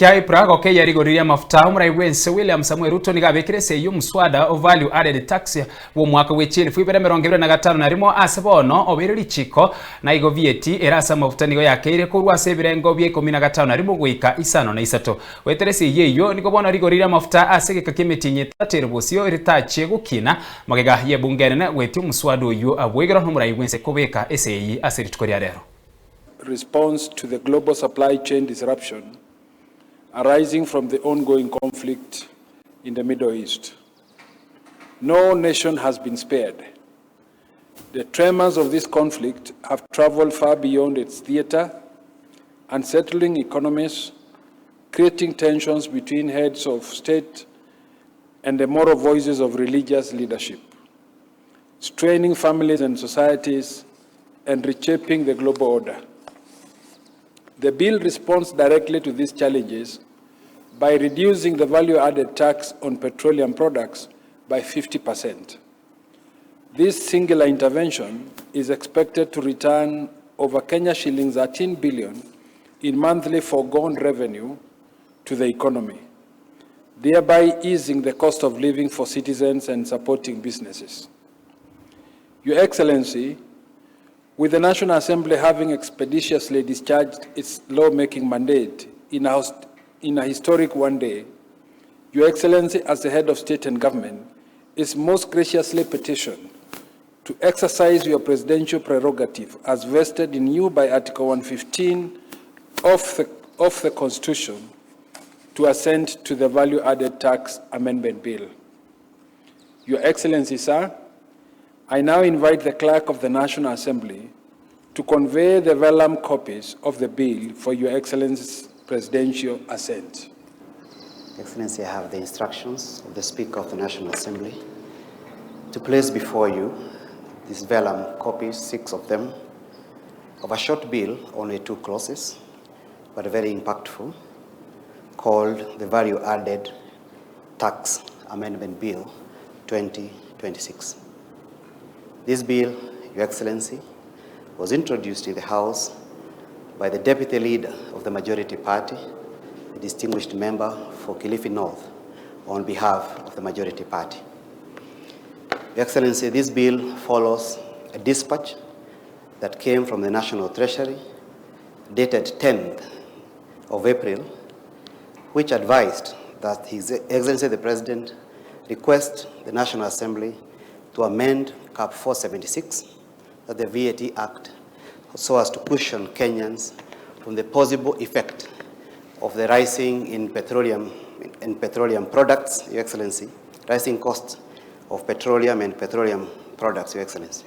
kia ipra Gokea rigoriria mafuta umuraiwense William Samuel RUTO nigabekire ESEI muswada o value added tax wo mwaka w'echiri fu 2025 na rimo asebono obiriri chiko na igo VAT erasa mafuta nigo yakeire kurwa sebirengo bye 15 na rimo Goika isano na isato weterese yeyo nigo bono rigoriria mafuta asegeka kimitinye taterobosio iritache gukina magega ye bungene na weti muswada uyu abwegero n'umuraiwense kobeka ESEI asiritkoria rero. Response to the global supply chain disruption arising from the ongoing conflict in the Middle East. No nation has been spared. The tremors of this conflict have traveled far beyond its theater, unsettling economies, creating tensions between heads of state and the moral voices of religious leadership, straining families and societies, and reshaping the global order. The bill responds directly to these challenges by reducing the value-added tax on petroleum products by 50%. This singular intervention is expected to return over Kenya shillings 13 billion in monthly foregone revenue to the economy, thereby easing the cost of living for citizens and supporting businesses. Your Excellency, with the National Assembly having expeditiously discharged its lawmaking mandate in a historic one day, Your Excellency, as the head of state and government, is most graciously petitioned to exercise your presidential prerogative as vested in you by Article 115 of the Constitution to assent to the Value-Added Tax Amendment Bill. Your Excellency, sir, I now invite the Clerk of the National Assembly to convey the vellum copies of the bill for Your Excellency's presidential assent. Excellency, I have the instructions of the Speaker of the National Assembly to place before you these vellum copies, 6 of them, of a short bill, only 2 clauses, but very impactful, called the Value Added Tax Amendment Bill 2026. This bill, Your Excellency, was introduced in the House by the Deputy Leader of the Majority Party, the distinguished member for Kilifi North, on behalf of the Majority Party. Your Excellency, this bill follows a dispatch that came from the National Treasury, dated 10th of April, which advised that His Excellency the President request the National Assembly to amend Cap 476 of the VAT Act so as to cushion Kenyans from the possible effect of the rising in petroleum products, Your Excellency, rising costs of petroleum and petroleum products, Your Excellency.